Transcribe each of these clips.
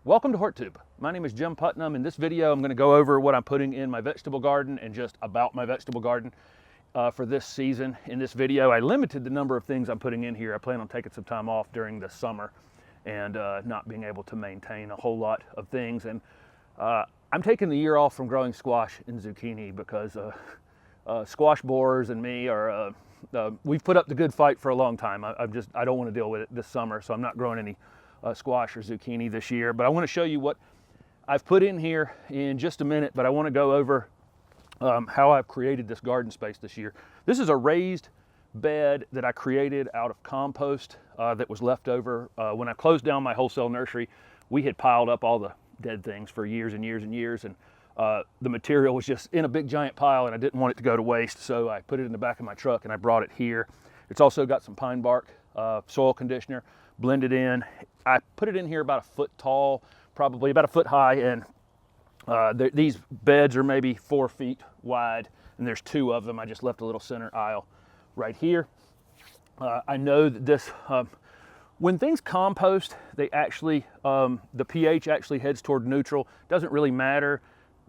Welcome to HortTube. My name is Jim Putnam. In this video, I'm going to go over what I'm putting in my vegetable garden and just about my vegetable garden for this season. In this video, I limited the number of things I'm putting in here. I plan on taking some time off during the summer and not being able to maintain a whole lot of things. And I'm taking the year off from growing squash and zucchini because squash borers and me are, we've put up the good fight for a long time. I don't want to deal with it this summer, so I'm not growing any squash or zucchini this year. But I want to show you what I've put in here in just a minute, but I want to go over how I've created this garden space this year. This is a raised bed that I created out of compost that was left over. When I closed down my wholesale nursery, we had piled up all the dead things for years and years and years, and the material was just in a big giant pile and I didn't want it to go to waste, so I put it in the back of my truck and I brought it here. It's also got some pine bark soil conditioner blended in. I put it in here about a foot tall, probably about a foot high, and these beds are maybe 4 feet wide, and there's 2 of them. I just left a little center aisle right here. I know that this, when things compost, they actually, the pH actually heads toward neutral. Doesn't really matter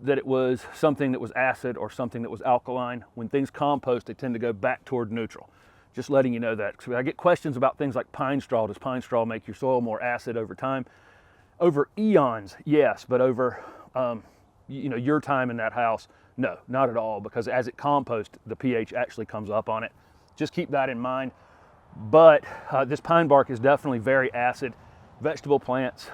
that it was something that was acid or something that was alkaline. When things compost, they tend to go back toward neutral. Just letting you know that. So I get questions about things like pine straw. Does pine straw make your soil more acid over time? Over eons, yes, but over your time in that house, no, not at all, because as it composts, the pH actually comes up on it. Just keep that in mind. But this pine bark is definitely very acid. Vegetable plants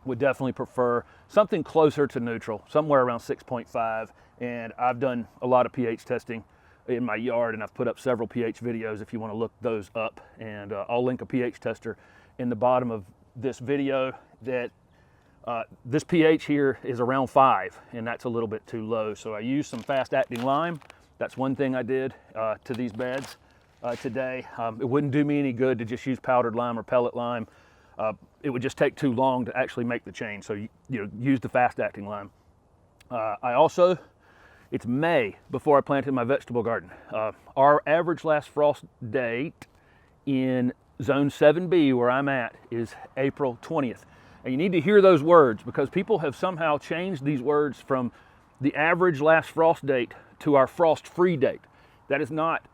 would definitely prefer something closer to neutral, somewhere around 6.5. And I've done a lot of pH testing in my yard, and I've put up several pH videos if you want to look those up, and I'll link a pH tester in the bottom of this video. That this pH here is around 5, and that's a little bit too low, so I used some fast-acting lime. That's one thing I did to these beds today. It wouldn't do me any good to just use powdered lime or pellet lime. It would just take too long to actually make the change, so use the fast-acting lime. I also, it's May before I planted my vegetable garden. Our average last frost date in zone 7B, where I'm at, is April 20th. And you need to hear those words, because people have somehow changed these words from the average last frost date to our frost-free date. That is not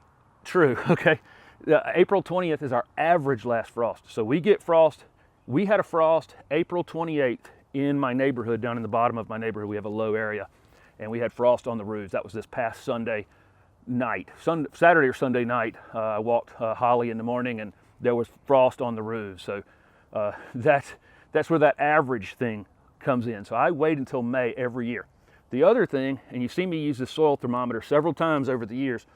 true, okay? April 20th is our average last frost. So we get frost. We had a frost April 28th in my neighborhood, down in the bottom of my neighborhood. We have a low area, and we had frost on the roofs. That was this past Sunday night. Saturday or Sunday night, I walked Holly in the morning, and there was frost on the roofs. So that's where that average thing comes in. So I wait until May every year. The other thing, and you've seen me use this soil thermometer several times over the years,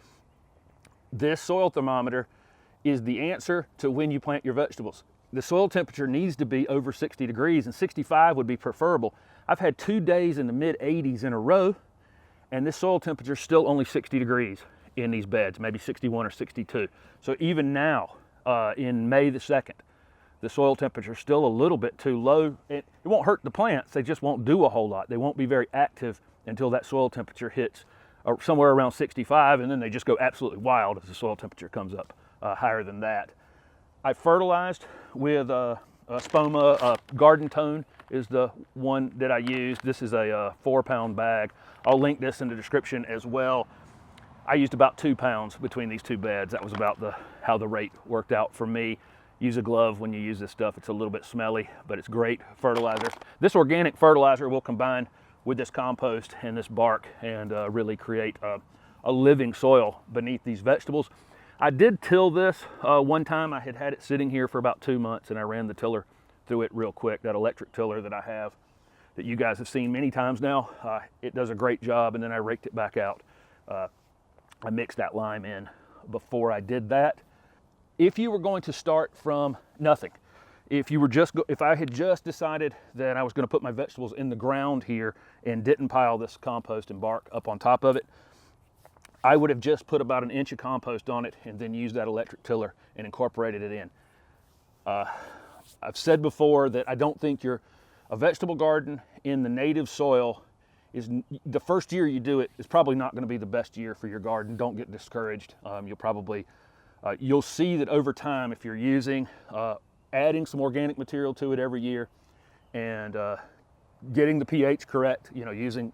this soil thermometer is the answer to when you plant your vegetables. The soil temperature needs to be over 60 degrees, and 65 would be preferable. I've had 2 days in the mid-80s in a row, and this soil temperature is still only 60 degrees in these beds, maybe 61 or 62. So even now, in May the 2nd, the soil temperature is still a little bit too low. It won't hurt the plants, they just won't do a whole lot. They won't be very active until that soil temperature hits somewhere around 65, and then they just go absolutely wild as the soil temperature comes up higher than that. I fertilized with Spoma. Garden Tone is the one that I used. This is a 4-pound bag. I'll link this in the description as well. I used about 2 pounds between these 2 beds. That was about how the rate worked out for me. Use a glove when you use this stuff. It's a little bit smelly, but it's great fertilizer. This organic fertilizer will combine with this compost and this bark and really create a living soil beneath these vegetables. I did till this one time. I had it sitting here for about 2 months, and I ran the tiller through it real quick, that electric tiller that I have that you guys have seen many times now. It does a great job, and then I raked it back out. I mixed that lime in before I did that. If you were going to start from nothing, if I had just decided that I was going to put my vegetables in the ground here and didn't pile this compost and bark up on top of it, I would have just put about 1 inch of compost on it and then used that electric tiller and incorporated it in. I've said before that I don't think a vegetable garden in the native soil is, the first year you do it is probably not going to be the best year for your garden. Don't get discouraged. You'll see that over time, if you're adding some organic material to it every year, and getting the pH correct, using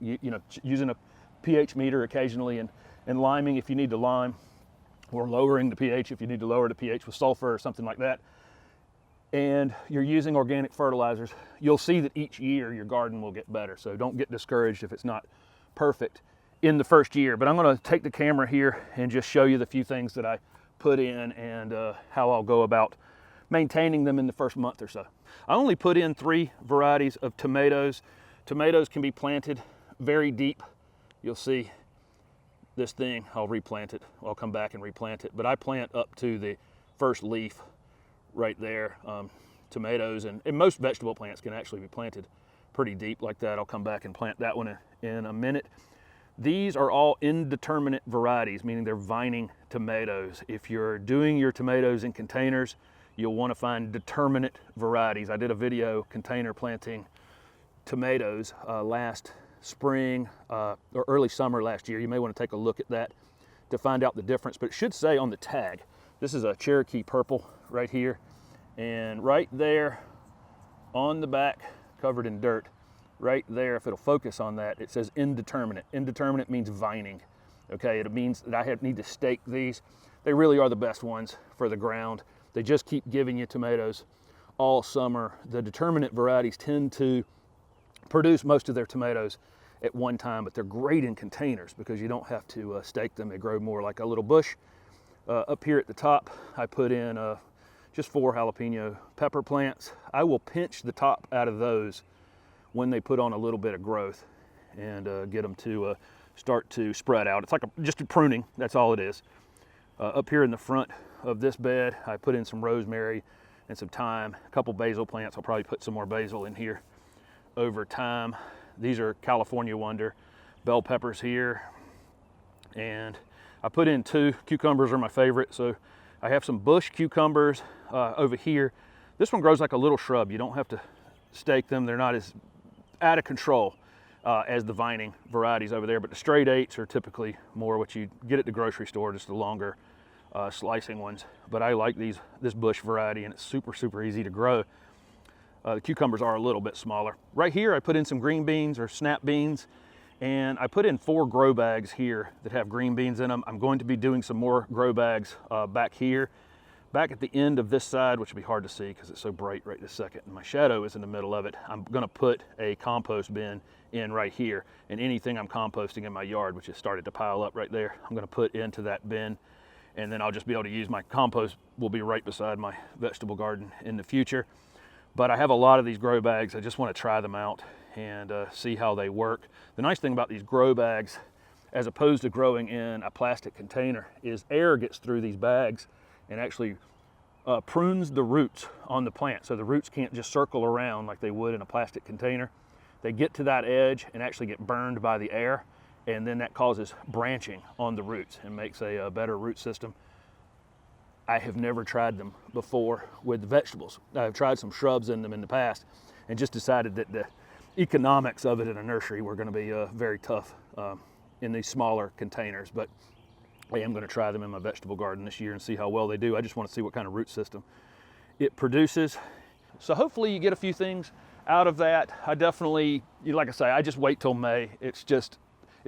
a pH meter occasionally, and liming if you need to lime, or lowering the pH if you need to lower the pH with sulfur or something like that. And you're using organic fertilizers, you'll see that each year your garden will get better. So don't get discouraged if it's not perfect in the first year. But I'm going to take the camera here and just show you the few things that I put in and how I'll go about maintaining them in the first month or so. I only put in 3 varieties of tomatoes. Tomatoes can be planted very deep. You'll see this thing, I'll replant it. I'll come back and replant it. But I plant up to the first leaf right there. Tomatoes and most vegetable plants can actually be planted pretty deep like that. I'll come back and plant that one in a minute. These are all indeterminate varieties, meaning they're vining tomatoes. If you're doing your tomatoes in containers, you'll want to find determinate varieties. I did a video container planting tomatoes last spring or early summer last year. You may want to take a look at that to find out the difference, but it should say on the tag, this is a Cherokee purple right here, and right there on the back, covered in dirt, right there, if it'll focus on that, it says indeterminate. Indeterminate means vining. Okay, it means that I need to stake these. They really are the best ones for the ground. They just keep giving you tomatoes all summer. The determinate varieties tend to produce most of their tomatoes at one time, but they're great in containers because you don't have to stake them. They grow more like a little bush. Up here at the top, I put in just 4 jalapeno pepper plants. I will pinch the top out of those when they put on a little bit of growth and get them to start to spread out. It's like just a pruning, that's all it is. Up here in the front of this bed, I put in some rosemary and some thyme, a couple basil plants. I'll probably put some more basil in here over time. These are California Wonder bell peppers here. And I put in 2 cucumbers are my favorite. So I have some bush cucumbers over here. This one grows like a little shrub. You don't have to stake them. They're not as out of control as the vining varieties over there, but the straight 8s are typically more what you get at the grocery store, just the longer slicing ones. But I like this bush variety, and it's super, super easy to grow. The cucumbers are a little bit smaller. Right here, I put in some green beans or snap beans, and I put in 4 grow bags here that have green beans in them. I'm going to be doing some more grow bags back here. Back at the end of this side, which will be hard to see because it's so bright right this second, and my shadow is in the middle of it, I'm gonna put a compost bin in right here, and anything I'm composting in my yard, which has started to pile up right there, I'm gonna put into that bin, and then I'll just be able to use my compost will be right beside my vegetable garden in the future. But I have a lot of these grow bags. I just want to try them out and see how they work. The nice thing about these grow bags, as opposed to growing in a plastic container, is air gets through these bags and actually prunes the roots on the plant. So the roots can't just circle around like they would in a plastic container. They get to that edge and actually get burned by the air, and then that causes branching on the roots and makes a better root system. I have never tried them before with vegetables. I've tried some shrubs in them in the past and just decided that the economics of it in a nursery were going to be very tough in these smaller containers. But I am going to try them in my vegetable garden this year and see how well they do. I just want to see what kind of root system it produces. So hopefully you get a few things out of that. I definitely, like I say, I just wait till May. It's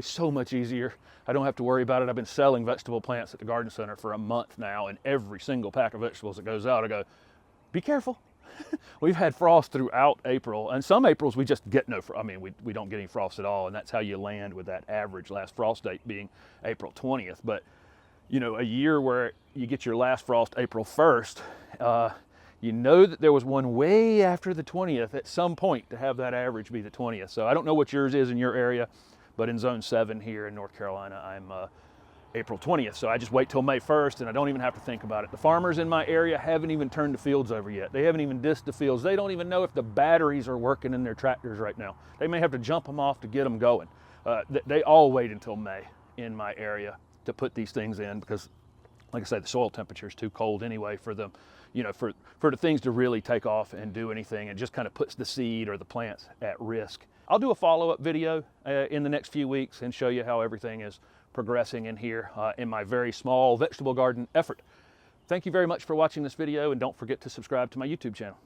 so much easier. I don't have to worry about it. I've been selling vegetable plants at the garden center for a month now, and every single pack of vegetables that goes out, I go, be careful. We've had frost throughout April, and some Aprils we just get no frost. I mean, we don't get any frost at all, and that's how you land with that average last frost date being April 20th. But, a year where you get your last frost April 1st, you know that there was one way after the 20th at some point to have that average be the 20th. So I don't know what yours is in your area, but in zone 7 here in North Carolina, I'm April 20th. So I just wait till May 1st and I don't even have to think about it. The farmers in my area haven't even turned the fields over yet. They haven't even dissed the fields. They don't even know if the batteries are working in their tractors right now. They may have to jump them off to get them going. They all wait until May in my area to put these things in because, like I said, the soil temperature is too cold anyway for them, for the things to really take off and do anything. It just kind of puts the seed or the plants at risk. I'll do a follow-up video in the next few weeks and show you how everything is progressing in here in my very small vegetable garden effort. Thank you very much for watching this video, and don't forget to subscribe to my YouTube channel.